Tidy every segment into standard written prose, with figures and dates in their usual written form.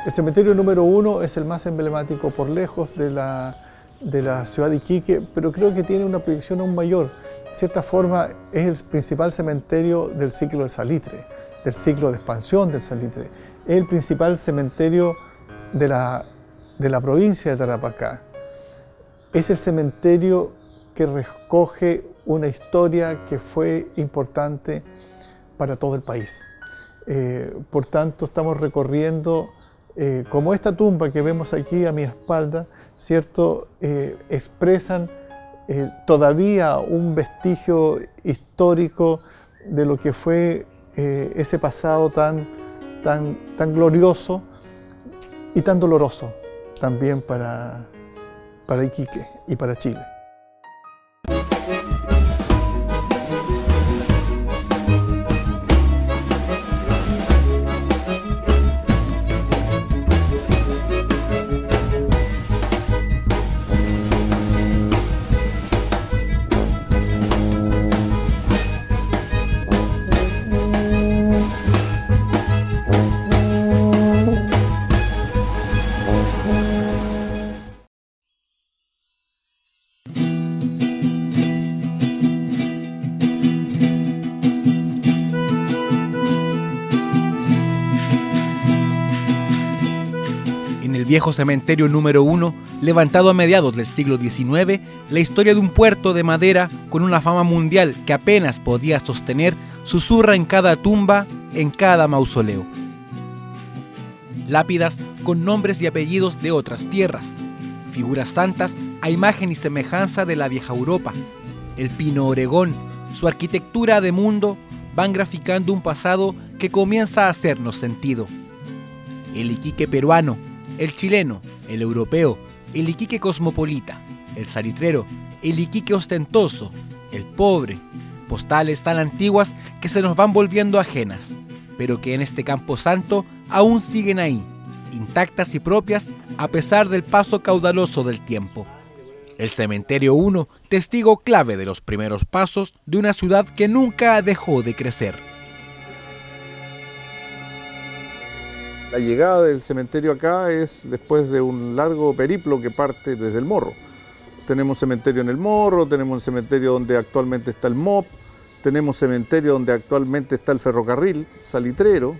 El cementerio número 1 es el más emblemático por lejos de la ciudad de Iquique, pero creo que tiene una proyección aún mayor. De cierta forma es el principal cementerio del ciclo del salitre, del ciclo de expansión del salitre. Es el principal cementerio de la provincia de Tarapacá. Es el cementerio que recoge una historia que fue importante para todo el país. Por tanto, estamos recorriendo, como esta tumba que vemos aquí a mi espalda, ¿cierto? Expresan todavía un vestigio histórico de lo que fue ese pasado tan glorioso y tan doloroso también para Iquique y para Chile. El viejo cementerio número 1, levantado a mediados del siglo XIX, la historia de un puerto de madera con una fama mundial que apenas podía sostener, susurra en cada tumba, en cada mausoleo. Lápidas con nombres y apellidos de otras tierras, figuras santas a imagen y semejanza de la vieja Europa. El pino Oregón, su arquitectura de mundo, van graficando un pasado que comienza a hacernos sentido. El Iquique peruano, el chileno, el europeo, el Iquique cosmopolita, el salitrero, el Iquique ostentoso, el pobre, postales tan antiguas que se nos van volviendo ajenas, pero que en este camposanto aún siguen ahí, intactas y propias a pesar del paso caudaloso del tiempo. El cementerio 1, testigo clave de los primeros pasos de una ciudad que nunca dejó de crecer. La llegada del cementerio acá es después de un largo periplo que parte desde el Morro. Tenemos cementerio en el Morro, tenemos un cementerio donde actualmente está el MOP, tenemos cementerio donde actualmente está el ferrocarril salitrero,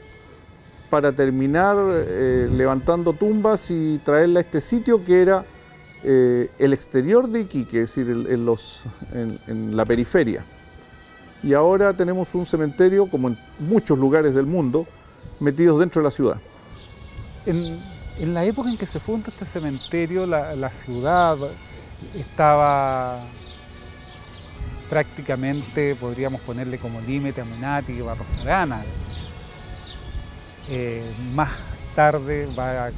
para terminar levantando tumbas y traerla a este sitio que era el exterior de Iquique, es decir, en la periferia. Y ahora tenemos un cementerio, como en muchos lugares del mundo, metidos dentro de la ciudad. En la época en que se funda este cementerio, la ciudad estaba prácticamente, podríamos ponerle como límite a Munati y Barros Arana. Más tarde va a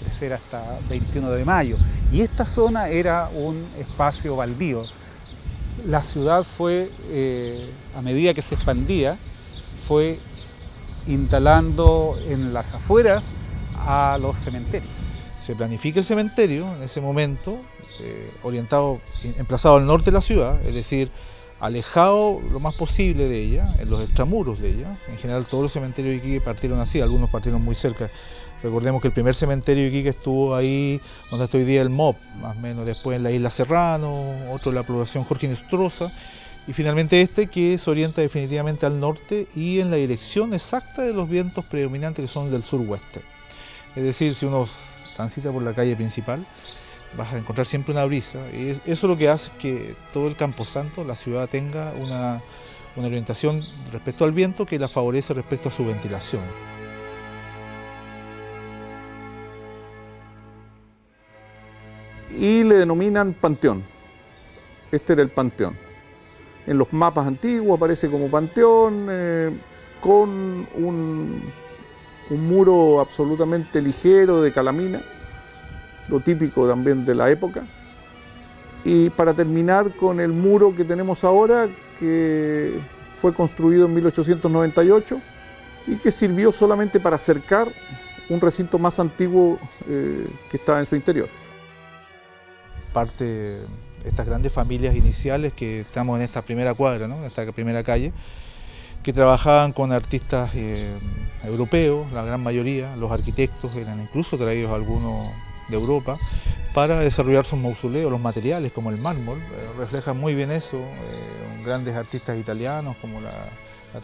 crecer hasta 21 de mayo. Y esta zona era un espacio baldío. La ciudad fue, a medida que se expandía, fue instalando en las afueras a los cementerios. Se planifica el cementerio en ese momento, emplazado al norte de la ciudad, es decir, alejado lo más posible de ella, en los extramuros de ella. En general todos los cementerios de Iquique partieron así, algunos partieron muy cerca. Recordemos que el primer cementerio de Iquique estuvo ahí donde está hoy día el MOP, más o menos, después en la isla Serrano, otro en la población Jorge Nostroza, y finalmente este que se orienta definitivamente al norte y en la dirección exacta de los vientos predominantes que son del sur-oeste. Es decir, si uno transita por la calle principal, vas a encontrar siempre una brisa. Y eso es lo que hace que todo el Camposanto, la ciudad, tenga una orientación respecto al viento que la favorece respecto a su ventilación. Y le denominan panteón. Este era el panteón. En los mapas antiguos aparece como panteón, con un muro absolutamente ligero de calamina, lo típico también de la época. Y para terminar con el muro que tenemos ahora, que fue construido en 1898 y que sirvió solamente para cercar un recinto más antiguo que estaba en su interior. Parte de estas grandes familias iniciales que estamos en esta primera cuadra, ¿no? En esta primera calle, que trabajaban con artistas europeos, la gran mayoría, los arquitectos eran incluso traídos algunos de Europa para desarrollar sus mausoleos. Los materiales como el mármol reflejan muy bien eso, grandes artistas italianos como la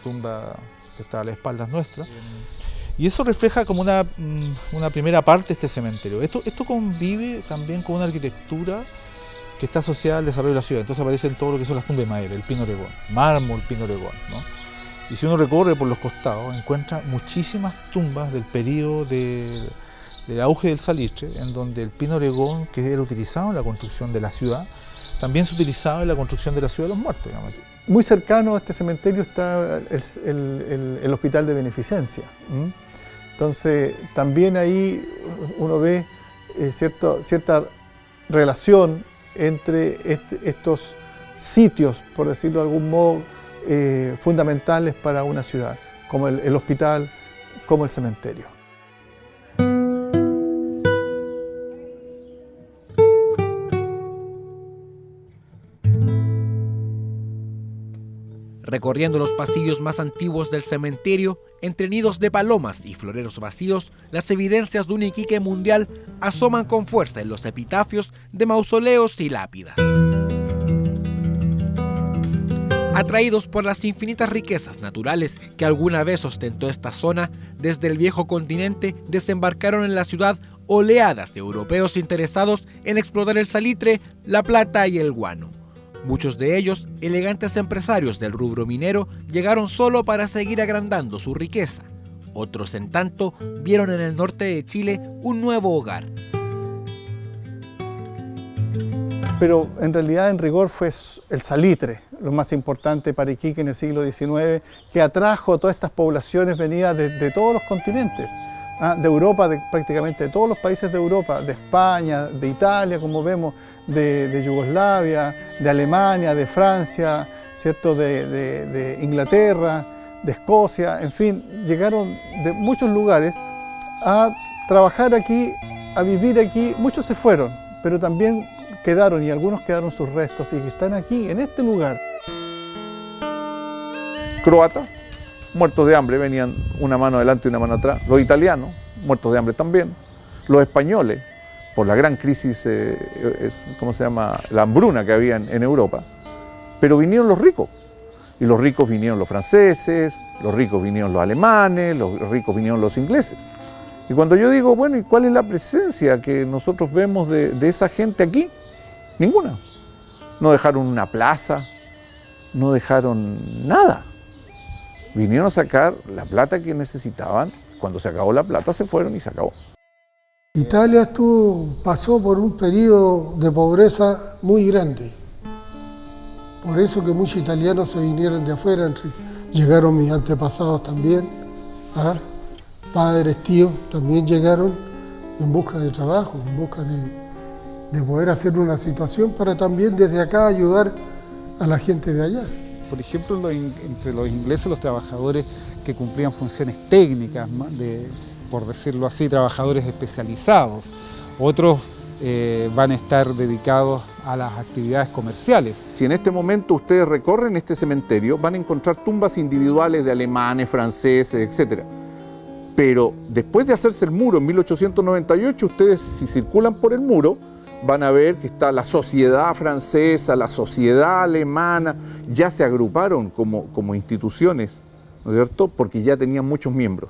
tumba que está a las espaldas nuestras. Y eso refleja como una primera parte de este cementerio. Esto convive también con una arquitectura que está asociada al desarrollo de la ciudad. Entonces aparecen todo lo que son las tumbas de madera, el pino oregón, mármol, pino oregón, ¿no? Y si uno recorre por los costados, encuentra muchísimas tumbas del periodo del auge del salitre, en donde el pino oregón, que era utilizado en la construcción de la ciudad, también se utilizaba en la construcción de la ciudad de los muertos, digamos. Muy cercano a este cementerio está el Hospital de Beneficencia. Entonces, también ahí uno ve cierta relación entre estos sitios, por decirlo de algún modo, fundamentales para una ciudad, como el hospital, como el cementerio. Recorriendo los pasillos más antiguos del cementerio, entre nidos de palomas y floreros vacíos, las evidencias de un Iquique mundial asoman con fuerza en los epitafios de mausoleos y lápidas. Atraídos por las infinitas riquezas naturales que alguna vez ostentó esta zona, desde el viejo continente desembarcaron en la ciudad oleadas de europeos interesados en explotar el salitre, la plata y el guano. Muchos de ellos, elegantes empresarios del rubro minero, llegaron solo para seguir agrandando su riqueza. Otros, en tanto, vieron en el norte de Chile un nuevo hogar. Pero en realidad, en rigor, fue el salitre lo más importante para Iquique en el siglo XIX, que atrajo a todas estas poblaciones venidas de todos los continentes, de Europa, prácticamente de todos los países de Europa, de España, de Italia, como vemos, de Yugoslavia, de Alemania, de Francia, ¿cierto? De Inglaterra, de Escocia, en fin, llegaron de muchos lugares a trabajar aquí, a vivir aquí. Muchos se fueron, pero también quedaron, y algunos quedaron sus restos, y que están aquí, en este lugar. Croatas, muertos de hambre, venían una mano adelante y una mano atrás. Los italianos, muertos de hambre también. Los españoles, por la gran crisis, ¿cómo se llama?, la hambruna que había en Europa. Pero vinieron los ricos. Y los ricos vinieron los franceses, los ricos vinieron los alemanes, los ricos vinieron los ingleses. Y cuando yo digo, bueno, ¿y cuál es la presencia que nosotros vemos de esa gente aquí? Ninguna. No dejaron una plaza, no dejaron nada. Vinieron a sacar la plata que necesitaban. Cuando se acabó la plata se fueron y se acabó. Italia pasó por un periodo de pobreza muy grande. Por eso que muchos italianos se vinieron de afuera. Llegaron mis antepasados también. Padres, tíos también llegaron en busca de trabajo, en busca de poder hacer una situación para también desde acá ayudar a la gente de allá. Por ejemplo, entre los ingleses, los trabajadores que cumplían funciones técnicas, por decirlo así, trabajadores especializados. Otros van a estar dedicados a las actividades comerciales. Si en este momento ustedes recorren este cementerio, van a encontrar tumbas individuales de alemanes, franceses, etc. Pero después de hacerse el muro en 1898, ustedes, si circulan por el muro, van a ver que está la sociedad francesa, la sociedad alemana, ya se agruparon como instituciones, ¿no es cierto?, porque ya tenían muchos miembros.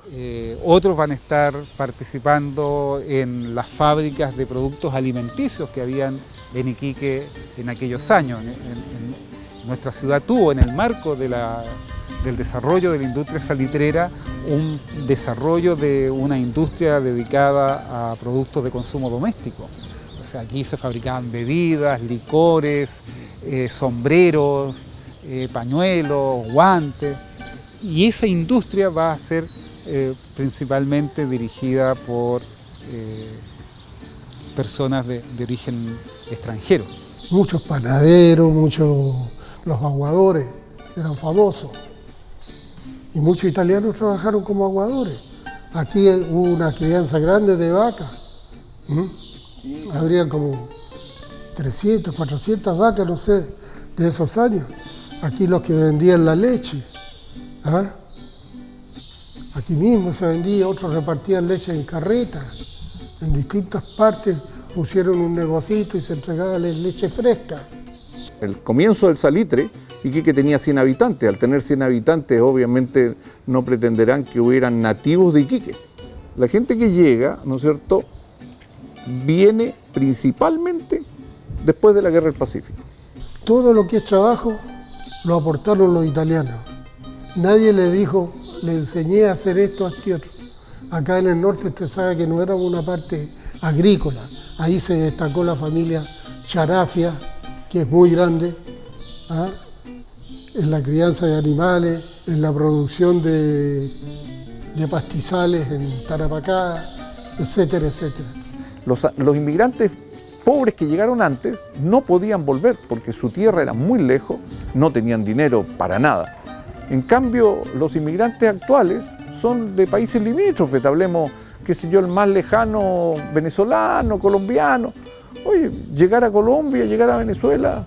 Otros van a estar participando en las fábricas de productos alimenticios que habían en Iquique en aquellos años. Nuestra ciudad tuvo, en el marco del desarrollo de la industria salitrera, un desarrollo de una industria dedicada a productos de consumo doméstico. O sea, aquí se fabricaban bebidas, licores, sombreros, pañuelos, guantes. Y esa industria va a ser principalmente dirigida por personas de origen extranjero. Muchos panaderos, los aguadores eran famosos. Y muchos italianos trabajaron como aguadores. Aquí hubo una crianza grande de vacas. Habría como 300, 400 vacas, no sé, de esos años. Aquí los que vendían la leche. Aquí mismo se vendía, otros repartían leche en carreta. En distintas partes pusieron un negocito y se entregaba leche fresca. El comienzo del salitre, Iquique tenía 100 habitantes. Al tener 100 habitantes, obviamente no pretenderán que hubieran nativos de Iquique. La gente que llega, ¿no es cierto?, viene principalmente después de la Guerra del Pacífico. Todo lo que es trabajo lo aportaron los italianos. Nadie le dijo, le enseñé a hacer esto, a este otro. Acá en el norte usted sabe que no era una parte agrícola. Ahí se destacó la familia Charafia, que es muy grande, ¿ah?, en la crianza de animales, en la producción de pastizales en Tarapacá, etcétera, etcétera. Los inmigrantes pobres que llegaron antes no podían volver porque su tierra era muy lejos, no tenían dinero para nada. En cambio, los inmigrantes actuales son de países limítrofes, hablemos, qué sé yo, el más lejano venezolano, colombiano. Oye, llegar a Colombia, llegar a Venezuela,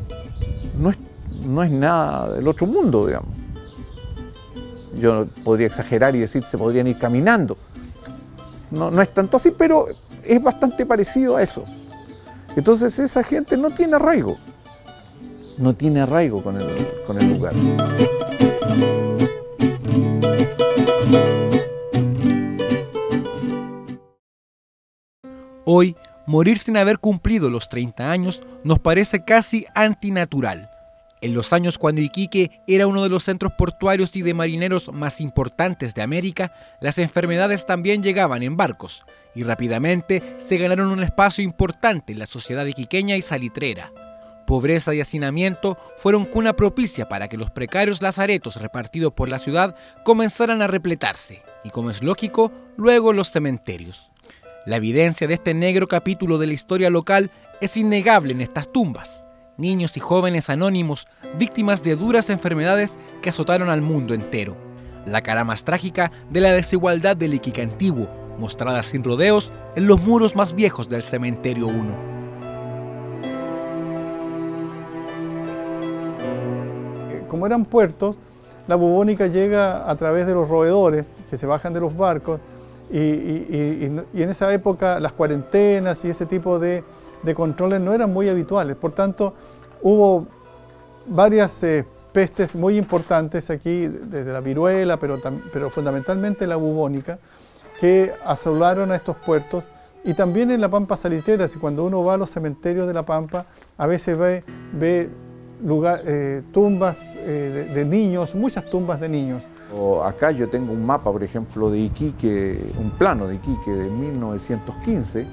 no es nada del otro mundo, digamos. Yo podría exagerar y decir se podrían ir caminando. No es tanto así, pero es bastante parecido a eso. Entonces esa gente no tiene arraigo con el lugar. Hoy, morir sin haber cumplido los 30 años nos parece casi antinatural. En los años cuando Iquique era uno de los centros portuarios y de marineros más importantes de América, las enfermedades también llegaban en barcos y rápidamente se ganaron un espacio importante en la sociedad iquiqueña y salitrera. Pobreza y hacinamiento fueron cuna propicia para que los precarios lazaretos repartidos por la ciudad comenzaran a repletarse y, como es lógico, luego los cementerios. La evidencia de este negro capítulo de la historia local es innegable en estas tumbas. Niños y jóvenes anónimos, víctimas de duras enfermedades que azotaron al mundo entero. La cara más trágica de la desigualdad del Iquique antiguo, mostrada sin rodeos en los muros más viejos del Cementerio 1. Como eran puertos, la bubónica llega a través de los roedores que se bajan de los barcos y en esa época las cuarentenas y ese tipo de controles no eran muy habituales. Por tanto, hubo varias pestes muy importantes aquí, desde la viruela, pero fundamentalmente la bubónica, que asolaron a estos puertos, y también en la Pampa salitrera. Si cuando uno va a los cementerios de la Pampa, a veces ve tumbas de niños, muchas tumbas de niños. Acá yo tengo un mapa, por ejemplo, de Iquique, un plano de Iquique de 1915,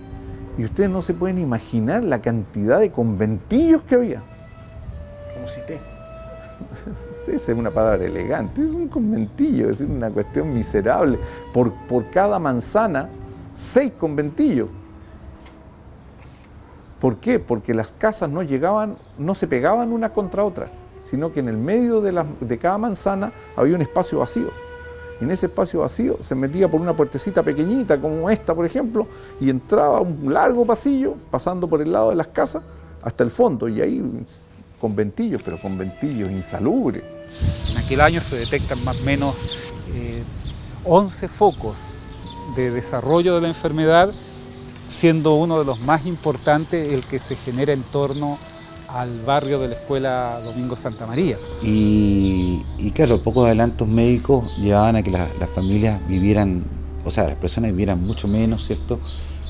y ustedes no se pueden imaginar la cantidad de conventillos que había. Como cité. Sí, esa es una palabra elegante, es un conventillo, es una cuestión miserable. Por cada manzana, 6 conventillos. ¿Por qué? Porque las casas no se pegaban una contra otra, sino que en el medio de cada manzana había un espacio vacío. Y en ese espacio vacío se metía por una puertecita pequeñita, como esta, por ejemplo, y entraba un largo pasillo, pasando por el lado de las casas, hasta el fondo, y ahí conventillos, pero conventillos insalubres. En aquel año se detectan más o menos 11 focos de desarrollo de la enfermedad, siendo uno de los más importantes el que se genera en torno al barrio de la Escuela Domingo Santa María. Y claro, pocos adelantos médicos llevaban a que las familias vivieran, o sea, las personas vivieran mucho menos, ¿cierto?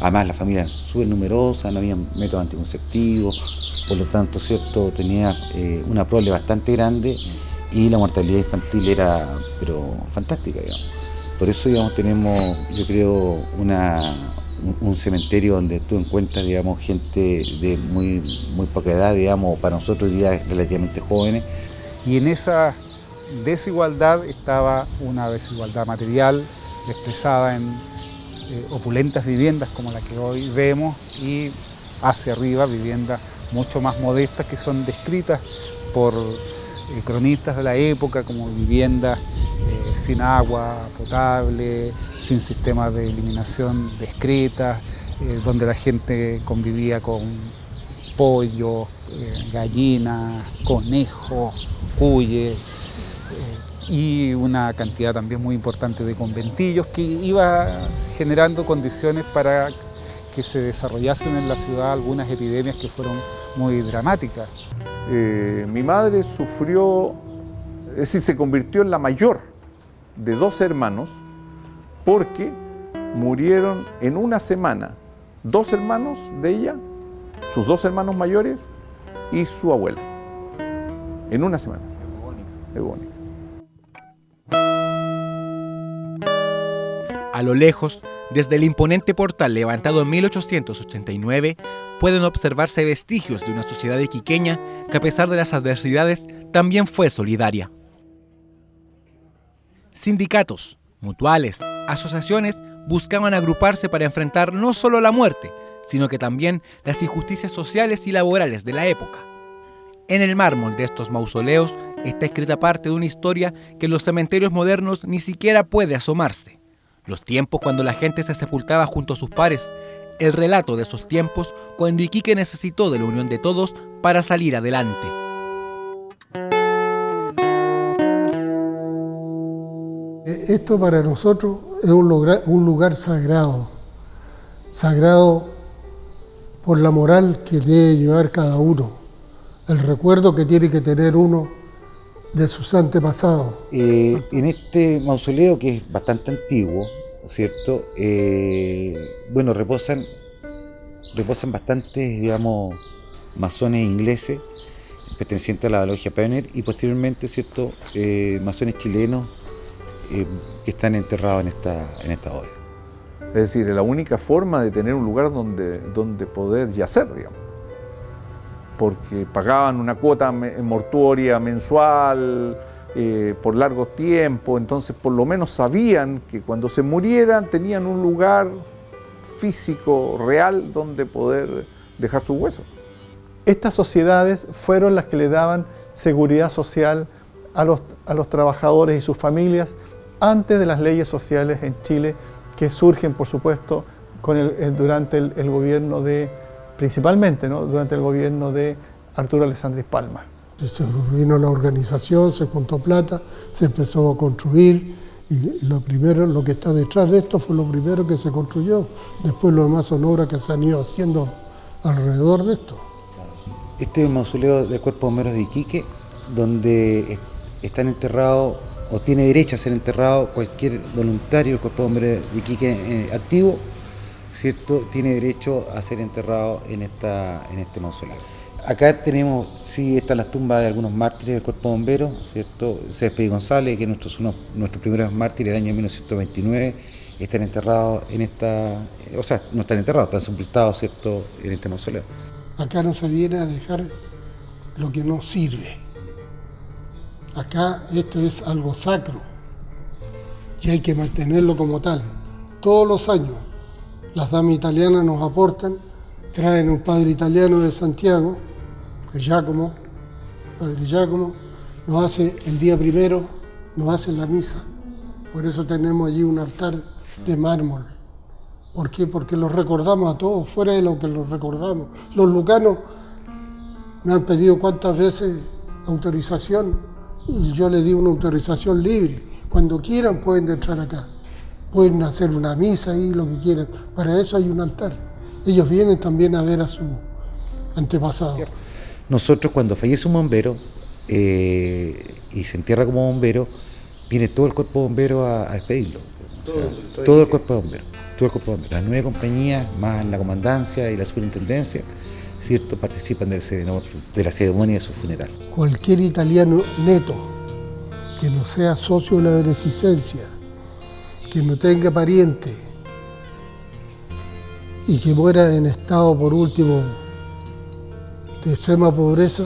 Además, las familias súper numerosas, no había métodos anticonceptivos, por lo tanto, ¿cierto?, tenía una prole bastante grande y la mortalidad infantil era, pero fantástica, digamos. Por eso, digamos, tenemos, yo creo, un cementerio donde tú encuentras, digamos, gente de muy poca edad, digamos, para nosotros hoy día relativamente jóvenes. Y en esa desigualdad estaba una desigualdad material expresada en opulentas viviendas como la que hoy vemos, y hacia arriba viviendas mucho más modestas que son descritas por cronistas de la época como viviendas sin agua potable, sin sistemas de eliminación discretas, donde la gente convivía con pollo, gallinas, conejos, cuyes, y una cantidad también muy importante de conventillos que iba generando condiciones para que se desarrollasen en la ciudad algunas epidemias que fueron muy dramáticas. Mi madre sufrió, es decir, se convirtió en la mayor de 2 hermanos porque murieron en una semana 2 hermanos de ella, sus 2 hermanos mayores y su abuela. En una semana. Eugónica. A lo lejos, desde el imponente portal levantado en 1889, pueden observarse vestigios de una sociedad iquiqueña que, a pesar de las adversidades, también fue solidaria. Sindicatos, mutuales, asociaciones buscaban agruparse para enfrentar no solo la muerte, sino que también las injusticias sociales y laborales de la época. En el mármol de estos mausoleos está escrita parte de una historia que en los cementerios modernos ni siquiera puede asomarse. Los tiempos cuando la gente se sepultaba junto a sus pares, el relato de esos tiempos cuando Iquique necesitó de la unión de todos para salir adelante. Esto para nosotros es un lugar sagrado, sagrado por la moral que debe llevar cada uno, el recuerdo que tiene que tener uno de sus antepasados. En este mausoleo, que es bastante antiguo, ¿cierto? Bueno, reposan bastantes, digamos, masones ingleses pertenecientes a la logia Pioneer y posteriormente, ¿cierto? Masones chilenos que están enterrados en esta bóveda. Es decir, es la única forma de tener un lugar donde poder yacer, digamos. Porque pagaban una cuota mortuoria mensual por largo tiempo, entonces por lo menos sabían que cuando se murieran tenían un lugar físico, real, donde poder dejar sus huesos. Estas sociedades fueron las que le daban seguridad social a los trabajadores y sus familias antes de las leyes sociales en Chile, que surgen, por supuesto, durante el gobierno principalmente, ¿no? Durante el gobierno de Arturo Alessandri Palma. Se vino la organización, se juntó plata, se empezó a construir y lo que está detrás de esto fue lo primero que se construyó. Después lo demás son obras que se han ido haciendo alrededor de esto. Este es el mausoleo del Cuerpo de Bomberos de Iquique, donde están enterrados o tiene derecho a ser enterrado cualquier voluntario del Cuerpo de Bomberos de Iquique activo, ¿cierto? Tiene derecho a ser enterrado en este mausoleo. Acá tenemos, sí, están las tumbas de algunos mártires del Cuerpo de Bomberos, ¿cierto? Céspedes González, que nuestros primeros mártires del año 1929, están enterrados no están enterrados, están sepultados, ¿cierto?, en este mausoleo. Acá no se viene a dejar lo que no sirve. Acá esto es algo sacro y hay que mantenerlo como tal. Todos los años las damas italianas nos aportan, traen un padre italiano de Santiago, padre Giacomo, nos hace el día primero, nos hace la misa. Por eso tenemos allí un altar de mármol. ¿Por qué? Porque los recordamos a todos, fuera de lo que los recordamos. Los lucanos me han pedido cuántas veces autorización y yo les di una autorización libre. Cuando quieran pueden entrar acá, pueden hacer una misa ahí, lo que quieran. Para eso hay un altar. Ellos vienen también a ver a sus antepasados. Nosotros, cuando fallece un bombero y se entierra como bombero, viene todo el Cuerpo de Bomberos a despedirlo. Todo el Cuerpo de Bomberos. Las 9 compañías, más la comandancia y la superintendencia, ¿cierto?, participan de la ceremonia de su funeral. Cualquier italiano neto que no sea socio de la beneficencia, que no tenga pariente y que muera en estado, por último, de extrema pobreza,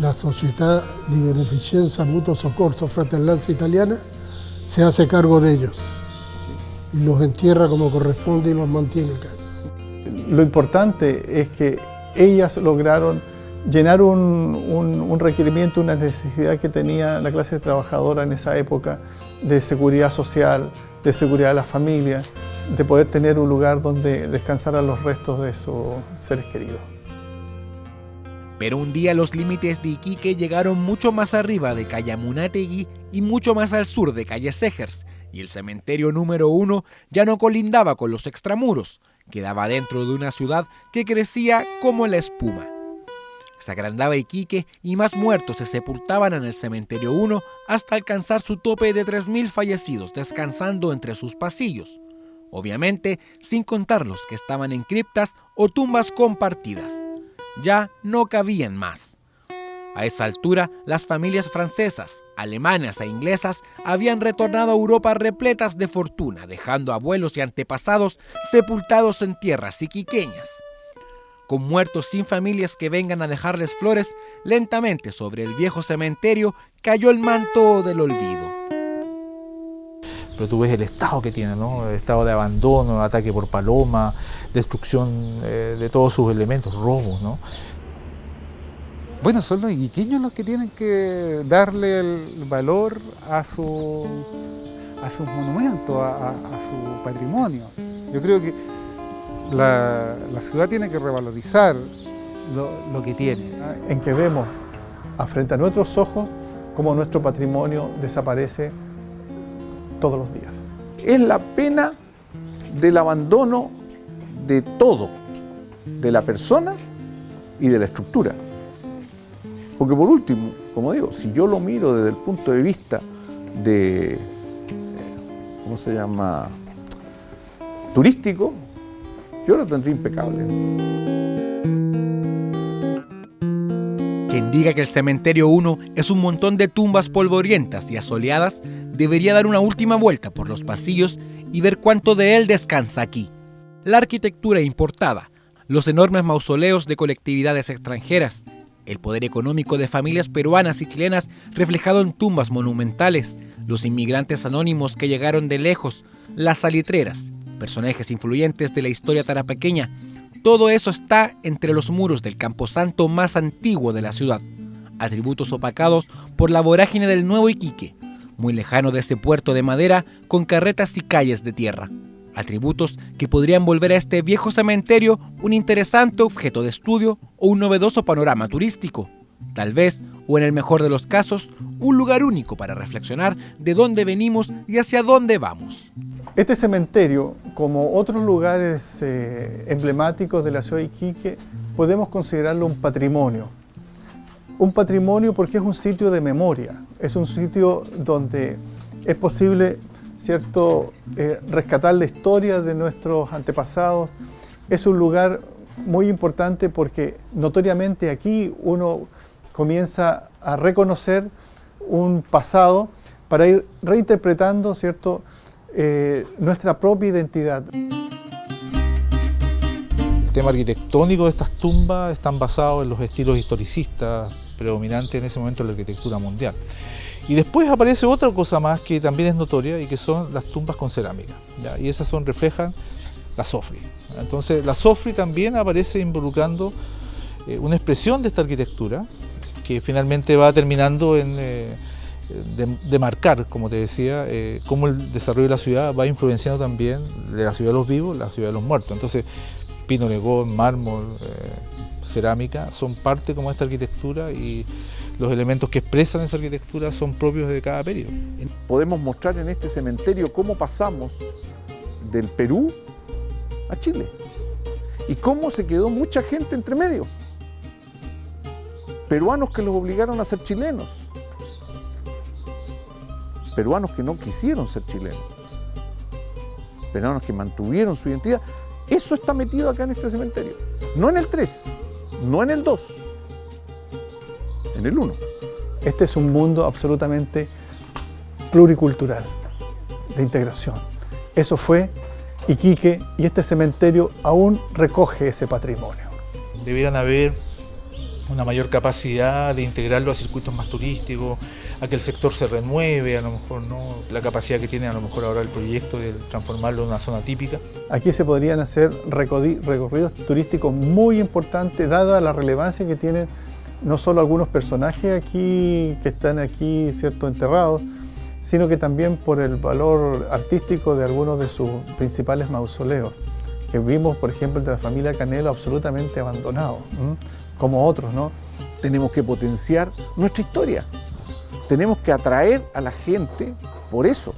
la Società di Beneficenza Mutuo Soccorso Fratellanza Italiana se hace cargo de ellos y los entierra como corresponde y los mantiene acá. Lo importante es que ellas lograron llenar un requerimiento, una necesidad que tenía la clase trabajadora en esa época de seguridad social, de seguridad de la familia, de poder tener un lugar donde descansaran los restos de sus seres queridos. Pero un día los límites de Iquique llegaron mucho más arriba de calle Amunátegui y mucho más al sur de calle Segers, y el cementerio número 1 ya no colindaba con los extramuros, quedaba dentro de una ciudad que crecía como la espuma. Se agrandaba Iquique y más muertos se sepultaban en el cementerio 1 hasta alcanzar su tope de 3.000 fallecidos descansando entre sus pasillos, obviamente sin contar los que estaban en criptas o tumbas compartidas. Ya no cabían más. A esa altura, las familias francesas, alemanas e inglesas habían retornado a Europa repletas de fortuna, dejando abuelos y antepasados sepultados en tierras iquiqueñas. Con muertos sin familias que vengan a dejarles flores, lentamente sobre el viejo cementerio cayó el manto del olvido. Pero tú ves el estado que tiene, ¿no? El estado de abandono, ataque por paloma, destrucción de todos sus elementos, robos, ¿no? Bueno, son los iquiqueños los que tienen que darle el valor a sus monumentos, a su patrimonio. Yo creo que la ciudad tiene que revalorizar lo que tiene. En que vemos frente a nuestros ojos cómo nuestro patrimonio desaparece todos los días. Es la pena del abandono de todo, de la persona y de la estructura. Porque por último, como digo, si yo lo miro desde el punto de vista de, ¿cómo se llama?, turístico, yo lo tendría impecable. Quien diga que el cementerio 1 es un montón de tumbas polvorientas y asoleadas, debería dar una última vuelta por los pasillos y ver cuánto de él descansa aquí. La arquitectura importada, los enormes mausoleos de colectividades extranjeras, el poder económico de familias peruanas y chilenas reflejado en tumbas monumentales, los inmigrantes anónimos que llegaron de lejos, las salitreras, personajes influyentes de la historia tarapaqueña, todo eso está entre los muros del camposanto más antiguo de la ciudad, atributos opacados por la vorágine del nuevo Iquique, muy lejano de ese puerto de madera con carretas y calles de tierra. Atributos que podrían volver a este viejo cementerio un interesante objeto de estudio o un novedoso panorama turístico. Tal vez, o en el mejor de los casos, un lugar único para reflexionar de dónde venimos y hacia dónde vamos. Este cementerio, como otros lugares emblemáticos de la ciudad de Iquique, podemos considerarlo un patrimonio. Un patrimonio porque es un sitio de memoria, es un sitio donde es posible, ¿cierto?, rescatar la historia de nuestros antepasados. Es un lugar muy importante porque notoriamente aquí uno comienza a reconocer un pasado para ir reinterpretando, ¿cierto?, nuestra propia identidad. El tema arquitectónico de estas tumbas están basados en los estilos historicistas predominantes en ese momento en la arquitectura mundial. Y después aparece otra cosa más que también es notoria y que son las tumbas con cerámica, ¿ya? Y esas reflejan la Sofri. Entonces la Sofri también aparece involucrando una expresión de esta arquitectura que finalmente va terminando en de marcar, como te decía, cómo el desarrollo de la ciudad va influenciando también de la ciudad de los vivos, la ciudad de los muertos. Entonces pino oregón, mármol, cerámica son parte como de esta arquitectura y los elementos que expresan esa arquitectura son propios de cada periodo. Podemos mostrar en este cementerio cómo pasamos del Perú a Chile y cómo se quedó mucha gente entre medio. Peruanos que los obligaron a ser chilenos, peruanos que no quisieron ser chilenos, peruanos que mantuvieron su identidad. Eso está metido acá en este cementerio, no en el 3, no en el 2, en el 1. Este es un mundo absolutamente pluricultural, de integración. Eso fue Iquique y este cementerio aún recoge ese patrimonio. Debieran haber una mayor capacidad de integrarlo a circuitos más turísticos, a que el sector se renueve, a lo mejor no la capacidad que tiene a lo mejor ahora el proyecto de transformarlo en una zona típica. Aquí se podrían hacer recorridos turísticos muy importantes, dada la relevancia que tienen no solo algunos personajes aquí que están aquí, ¿cierto?, enterrados, sino que también por el valor artístico de algunos de sus principales mausoleos, que vimos, por ejemplo, el de la familia Canelo absolutamente abandonado, como otros, ¿no? Tenemos que potenciar nuestra historia. Tenemos que atraer a la gente por eso.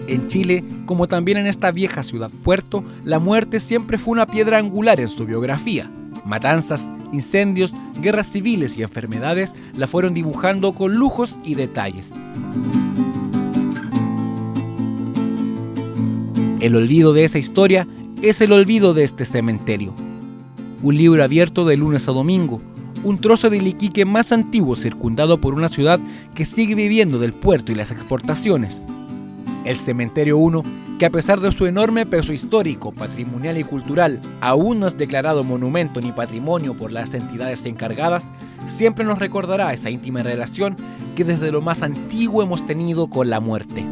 En Chile, como también en esta vieja ciudad puerto, la muerte siempre fue una piedra angular en su biografía. Matanzas, incendios, guerras civiles y enfermedades la fueron dibujando con lujos y detalles. El olvido de esa historia es el olvido de este cementerio. Un libro abierto de lunes a domingo, un trozo del Iquique más antiguo circundado por una ciudad que sigue viviendo del puerto y las exportaciones. El Cementerio 1, que a pesar de su enorme peso histórico, patrimonial y cultural, aún no es declarado monumento ni patrimonio por las entidades encargadas, siempre nos recordará esa íntima relación que desde lo más antiguo hemos tenido con la muerte.